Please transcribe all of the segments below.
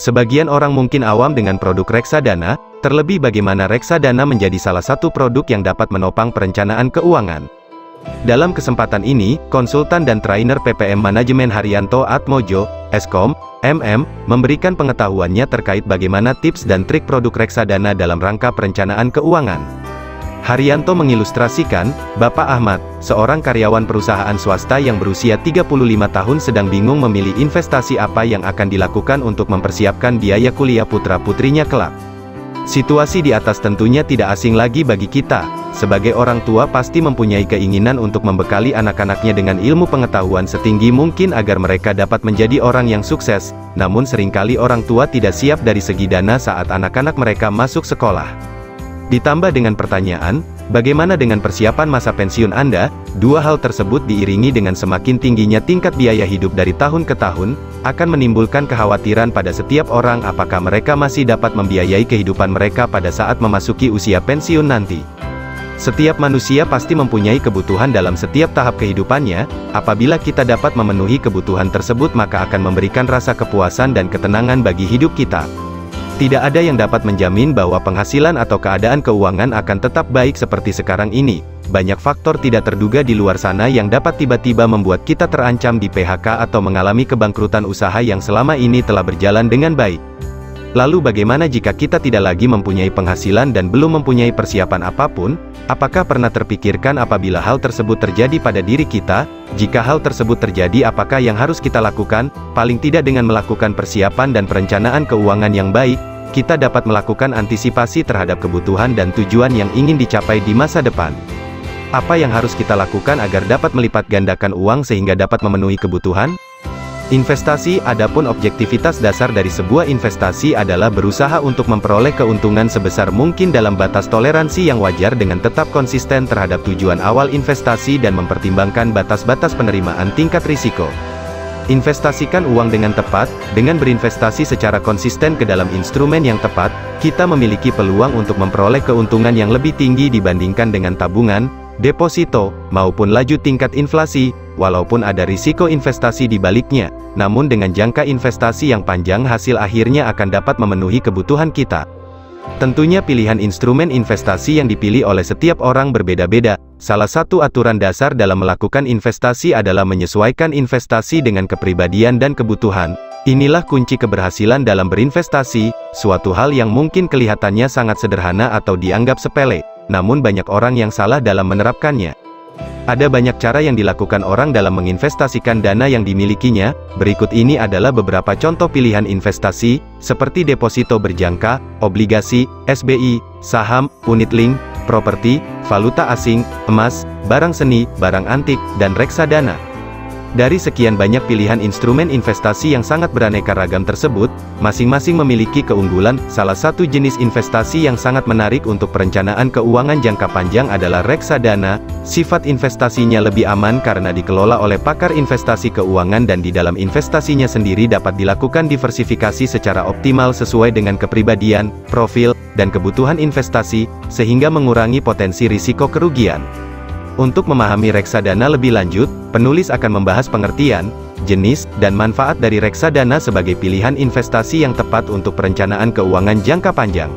Sebagian orang mungkin awam dengan produk reksadana, terlebih bagaimana reksadana menjadi salah satu produk yang dapat menopang perencanaan keuangan. Dalam kesempatan ini, konsultan dan trainer PPM Manajemen Haryanto Atmojo, Eskom, MM, memberikan pengetahuannya terkait bagaimana tips dan trik produk reksadana dalam rangka perencanaan keuangan. Haryanto mengilustrasikan, Bapak Ahmad, seorang karyawan perusahaan swasta yang berusia 35 tahun sedang bingung memilih investasi apa yang akan dilakukan untuk mempersiapkan biaya kuliah putra-putrinya kelak. Situasi di atas tentunya tidak asing lagi bagi kita. Sebagai orang tua pasti mempunyai keinginan untuk membekali anak-anaknya dengan ilmu pengetahuan setinggi mungkin agar mereka dapat menjadi orang yang sukses, namun seringkali orang tua tidak siap dari segi dana saat anak-anak mereka masuk sekolah. Ditambah dengan pertanyaan, bagaimana dengan persiapan masa pensiun Anda? Dua hal tersebut diiringi dengan semakin tingginya tingkat biaya hidup dari tahun ke tahun, akan menimbulkan kekhawatiran pada setiap orang apakah mereka masih dapat membiayai kehidupan mereka pada saat memasuki usia pensiun nanti. Setiap manusia pasti mempunyai kebutuhan dalam setiap tahap kehidupannya, apabila kita dapat memenuhi kebutuhan tersebut maka akan memberikan rasa kepuasan dan ketenangan bagi hidup kita. Tidak ada yang dapat menjamin bahwa penghasilan atau keadaan keuangan akan tetap baik seperti sekarang ini. Banyak faktor tidak terduga di luar sana yang dapat tiba-tiba membuat kita terancam di PHK atau mengalami kebangkrutan usaha yang selama ini telah berjalan dengan baik. Lalu bagaimana jika kita tidak lagi mempunyai penghasilan dan belum mempunyai persiapan apapun? Apakah pernah terpikirkan apabila hal tersebut terjadi pada diri kita? Jika hal tersebut terjadi apakah yang harus kita lakukan? Paling tidak dengan melakukan persiapan dan perencanaan keuangan yang baik, kita dapat melakukan antisipasi terhadap kebutuhan dan tujuan yang ingin dicapai di masa depan. Apa yang harus kita lakukan agar dapat melipat gandakan uang sehingga dapat memenuhi kebutuhan? Investasi. Adapun objektivitas dasar dari sebuah investasi adalah berusaha untuk memperoleh keuntungan sebesar mungkin dalam batas toleransi yang wajar dengan tetap konsisten terhadap tujuan awal investasi dan mempertimbangkan batas-batas penerimaan tingkat risiko. Investasikan uang dengan tepat. Dengan berinvestasi secara konsisten ke dalam instrumen yang tepat, kita memiliki peluang untuk memperoleh keuntungan yang lebih tinggi dibandingkan dengan tabungan, deposito, maupun laju tingkat inflasi, walaupun ada risiko investasi di baliknya. Namun dengan jangka investasi yang panjang hasil akhirnya akan dapat memenuhi kebutuhan kita. Tentunya pilihan instrumen investasi yang dipilih oleh setiap orang berbeda-beda. Salah satu aturan dasar dalam melakukan investasi adalah menyesuaikan investasi dengan kepribadian dan kebutuhan. Inilah kunci keberhasilan dalam berinvestasi, suatu hal yang mungkin kelihatannya sangat sederhana atau dianggap sepele, namun banyak orang yang salah dalam menerapkannya. Ada banyak cara yang dilakukan orang dalam menginvestasikan dana yang dimilikinya. Berikut ini adalah beberapa contoh pilihan investasi, seperti deposito berjangka, obligasi, SBI, saham, unit link, properti, valuta asing, emas, barang seni, barang antik, dan reksadana. Dari sekian banyak pilihan instrumen investasi yang sangat beraneka ragam tersebut, masing-masing memiliki keunggulan. Salah satu jenis investasi yang sangat menarik untuk perencanaan keuangan jangka panjang adalah reksadana. Sifat investasinya lebih aman karena dikelola oleh pakar investasi keuangan dan di dalam investasinya sendiri dapat dilakukan diversifikasi secara optimal sesuai dengan kepribadian, profil, dan kebutuhan investasi, sehingga mengurangi potensi risiko kerugian. Untuk memahami reksadana lebih lanjut, penulis akan membahas pengertian, jenis, dan manfaat dari reksadana sebagai pilihan investasi yang tepat untuk perencanaan keuangan jangka panjang.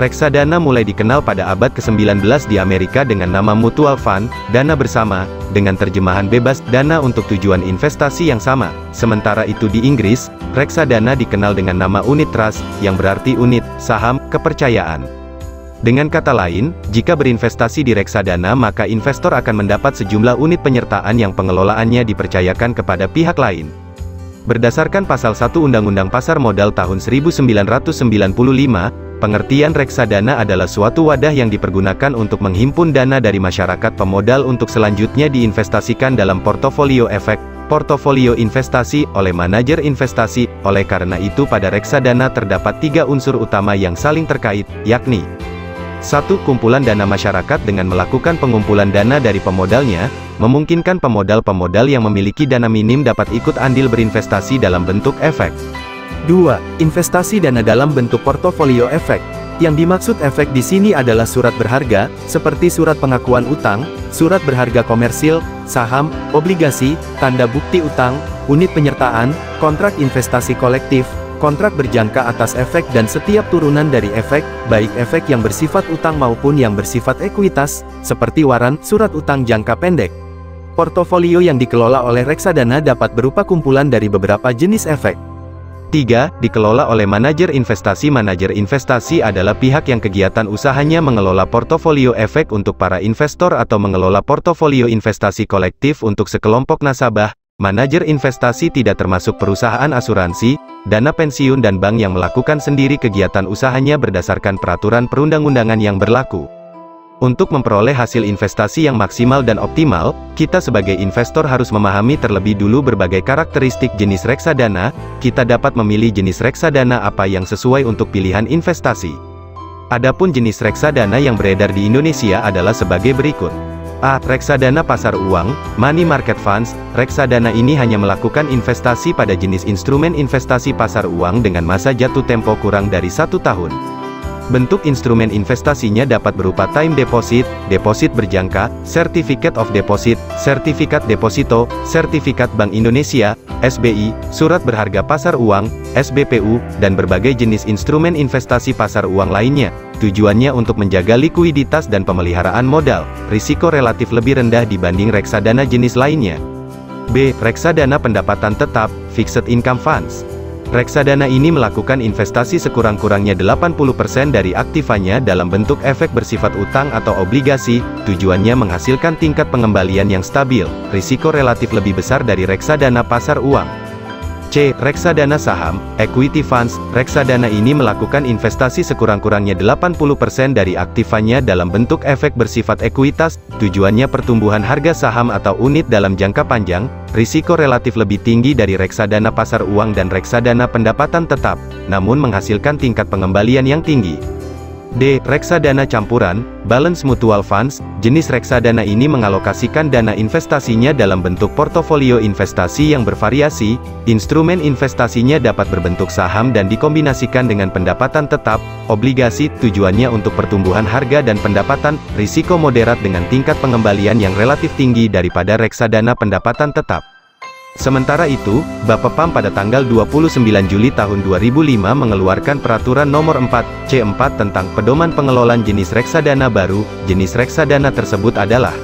Reksadana mulai dikenal pada abad ke-19 di Amerika dengan nama mutual fund, dana bersama, dengan terjemahan bebas, dana untuk tujuan investasi yang sama. Sementara itu di Inggris, reksadana dikenal dengan nama unit trust, yang berarti unit, saham, kepercayaan. Dengan kata lain, jika berinvestasi di reksadana maka investor akan mendapat sejumlah unit penyertaan yang pengelolaannya dipercayakan kepada pihak lain. Berdasarkan pasal 1 Undang-Undang Pasar Modal tahun 1995, pengertian reksadana adalah suatu wadah yang dipergunakan untuk menghimpun dana dari masyarakat pemodal untuk selanjutnya diinvestasikan dalam portofolio efek, portofolio investasi, oleh manajer investasi. Oleh karena itu pada reksadana terdapat 3 unsur utama yang saling terkait, yakni 1. Kumpulan dana masyarakat. Dengan melakukan pengumpulan dana dari pemodalnya, memungkinkan pemodal-pemodal yang memiliki dana minim dapat ikut andil berinvestasi dalam bentuk efek. 2. Investasi dana dalam bentuk portofolio efek. Yang dimaksud efek di sini adalah surat berharga, seperti surat pengakuan utang, surat berharga komersil, saham, obligasi, tanda bukti utang, unit penyertaan, kontrak investasi kolektif, Kontrak berjangka atas efek dan setiap turunan dari efek, baik efek yang bersifat utang maupun yang bersifat ekuitas, seperti waran, surat utang jangka pendek. Portofolio yang dikelola oleh reksadana dapat berupa kumpulan dari beberapa jenis efek. 3. Dikelola oleh manajer investasi. Manajer investasi adalah pihak yang kegiatan usahanya mengelola portofolio efek untuk para investor atau mengelola portofolio investasi kolektif untuk sekelompok nasabah. Manajer investasi tidak termasuk perusahaan asuransi, dana pensiun dan bank yang melakukan sendiri kegiatan usahanya berdasarkan peraturan perundang-undangan yang berlaku. Untuk memperoleh hasil investasi yang maksimal dan optimal, kita sebagai investor harus memahami terlebih dulu berbagai karakteristik jenis reksadana. Kita dapat memilih jenis reksadana apa yang sesuai untuk pilihan investasi. Adapun jenis reksadana yang beredar di Indonesia adalah sebagai berikut. A. Reksadana pasar uang, money market funds. Reksadana ini hanya melakukan investasi pada jenis instrumen investasi pasar uang dengan masa jatuh tempo kurang dari 1 tahun. Bentuk instrumen investasinya dapat berupa time deposit, deposit berjangka, certificate of deposit, sertifikat deposito, sertifikat Bank Indonesia, SBI, surat berharga pasar uang, SBPU, dan berbagai jenis instrumen investasi pasar uang lainnya. Tujuannya untuk menjaga likuiditas dan pemeliharaan modal, risiko relatif lebih rendah dibanding reksadana jenis lainnya. B. Reksadana pendapatan tetap, fixed income funds. Reksadana ini melakukan investasi sekurang-kurangnya 80% dari aktivanya dalam bentuk efek bersifat utang atau obligasi, tujuannya menghasilkan tingkat pengembalian yang stabil, risiko relatif lebih besar dari reksadana pasar uang. C. Reksadana saham, equity funds. Reksadana ini melakukan investasi sekurang-kurangnya 80% dari aktivanya dalam bentuk efek bersifat ekuitas, tujuannya pertumbuhan harga saham atau unit dalam jangka panjang, risiko relatif lebih tinggi dari reksadana pasar uang dan reksadana pendapatan tetap, namun menghasilkan tingkat pengembalian yang tinggi. D. Reksadana campuran, balance mutual funds. Jenis reksadana ini mengalokasikan dana investasinya dalam bentuk portofolio investasi yang bervariasi. Instrumen investasinya dapat berbentuk saham dan dikombinasikan dengan pendapatan tetap, obligasi. Tujuannya untuk pertumbuhan harga dan pendapatan, risiko moderat dengan tingkat pengembalian yang relatif tinggi daripada reksadana pendapatan tetap. Sementara itu, Bapepam pada tanggal 29 Juli tahun 2005 mengeluarkan Peraturan Nomor 4/C4 tentang pedoman pengelolaan jenis reksadana baru. Jenis reksadana tersebut adalah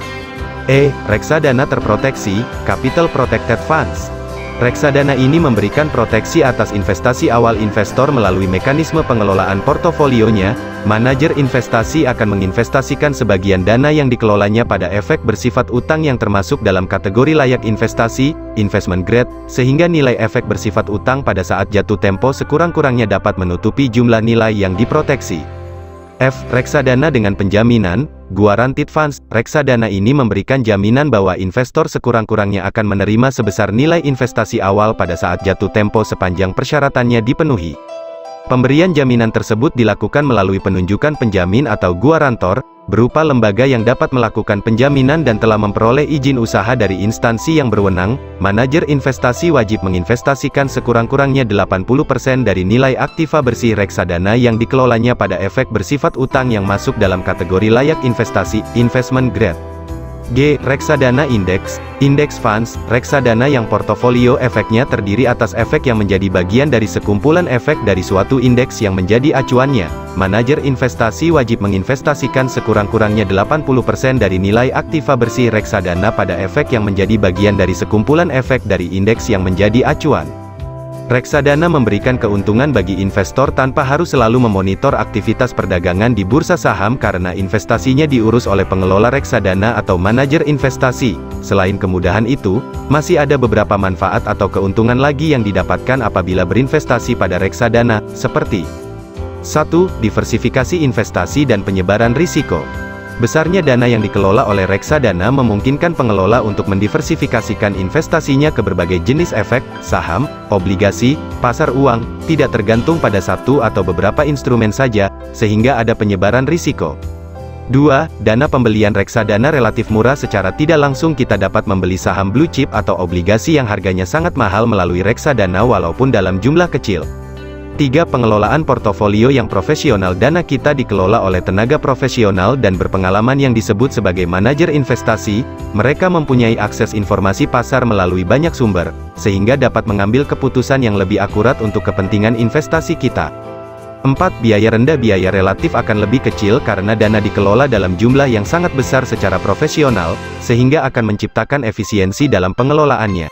E. Reksadana terproteksi, Capital Protected Funds. Reksadana ini memberikan proteksi atas investasi awal investor melalui mekanisme pengelolaan portofolionya. Manajer investasi akan menginvestasikan sebagian dana yang dikelolanya pada efek bersifat utang yang termasuk dalam kategori layak investasi, investment grade, sehingga nilai efek bersifat utang pada saat jatuh tempo sekurang-kurangnya dapat menutupi jumlah nilai yang diproteksi. F. Reksadana dengan penjaminan, guaranteed funds. Reksadana ini memberikan jaminan bahwa investor sekurang-kurangnya akan menerima sebesar nilai investasi awal pada saat jatuh tempo sepanjang persyaratannya dipenuhi. Pemberian jaminan tersebut dilakukan melalui penunjukan penjamin atau guarantor, berupa lembaga yang dapat melakukan penjaminan dan telah memperoleh izin usaha dari instansi yang berwenang. Manajer investasi wajib menginvestasikan sekurang-kurangnya 80% dari nilai aktiva bersih reksadana yang dikelolanya pada efek bersifat utang yang masuk dalam kategori layak investasi, investment grade. G. Reksadana indeks, index funds. Reksadana yang portofolio efeknya terdiri atas efek yang menjadi bagian dari sekumpulan efek dari suatu indeks yang menjadi acuannya. Manajer investasi wajib menginvestasikan sekurang-kurangnya 80% dari nilai aktiva bersih reksadana pada efek yang menjadi bagian dari sekumpulan efek dari indeks yang menjadi acuan. Reksadana memberikan keuntungan bagi investor tanpa harus selalu memonitor aktivitas perdagangan di bursa saham karena investasinya diurus oleh pengelola reksadana atau manajer investasi. Selain kemudahan itu, masih ada beberapa manfaat atau keuntungan lagi yang didapatkan apabila berinvestasi pada reksadana, seperti 1. Diversifikasi investasi dan penyebaran risiko. Besarnya dana yang dikelola oleh reksadana memungkinkan pengelola untuk mendiversifikasikan investasinya ke berbagai jenis efek, saham, obligasi, pasar uang, tidak tergantung pada satu atau beberapa instrumen saja, sehingga ada penyebaran risiko. 2. Dana pembelian reksadana relatif murah. Secara tidak langsung kita dapat membeli saham blue chip atau obligasi yang harganya sangat mahal melalui reksadana walaupun dalam jumlah kecil. 3. Pengelolaan portofolio yang profesional. Dana kita dikelola oleh tenaga profesional dan berpengalaman yang disebut sebagai manajer investasi. Mereka mempunyai akses informasi pasar melalui banyak sumber, sehingga dapat mengambil keputusan yang lebih akurat untuk kepentingan investasi kita. 4. Biaya rendah. Biaya relatif akan lebih kecil karena dana dikelola dalam jumlah yang sangat besar secara profesional, sehingga akan menciptakan efisiensi dalam pengelolaannya.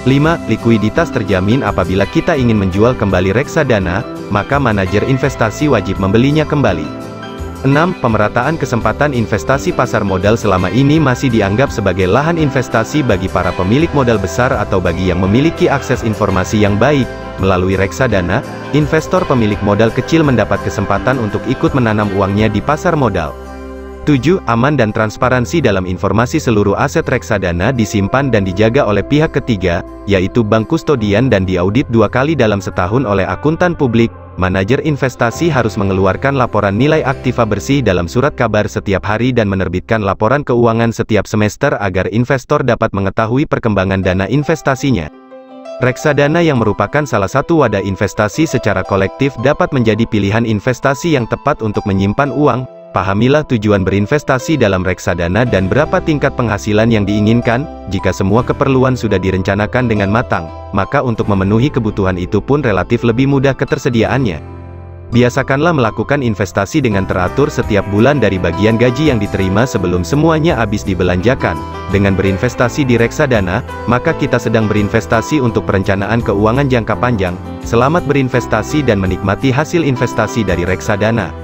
5. Likuiditas terjamin. Apabila kita ingin menjual kembali reksadana, maka manajer investasi wajib membelinya kembali. 6. Pemerataan kesempatan investasi. Pasar modal selama ini masih dianggap sebagai lahan investasi bagi para pemilik modal besar atau bagi yang memiliki akses informasi yang baik. Melalui reksadana, investor pemilik modal kecil mendapat kesempatan untuk ikut menanam uangnya di pasar modal. 7. Aman dan transparansi dalam informasi. Seluruh aset reksadana disimpan dan dijaga oleh pihak ketiga, yaitu bank kustodian, dan diaudit 2 kali dalam setahun oleh akuntan publik. Manajer investasi harus mengeluarkan laporan nilai aktiva bersih dalam surat kabar setiap hari dan menerbitkan laporan keuangan setiap semester agar investor dapat mengetahui perkembangan dana investasinya. Reksadana yang merupakan salah satu wadah investasi secara kolektif dapat menjadi pilihan investasi yang tepat untuk menyimpan uang. Pahamilah tujuan berinvestasi dalam reksadana dan berapa tingkat penghasilan yang diinginkan. Jika semua keperluan sudah direncanakan dengan matang, maka untuk memenuhi kebutuhan itu pun relatif lebih mudah ketersediaannya. Biasakanlah melakukan investasi dengan teratur setiap bulan dari bagian gaji yang diterima sebelum semuanya habis dibelanjakan. Dengan berinvestasi di reksadana, maka kita sedang berinvestasi untuk perencanaan keuangan jangka panjang. Selamat berinvestasi dan menikmati hasil investasi dari reksadana.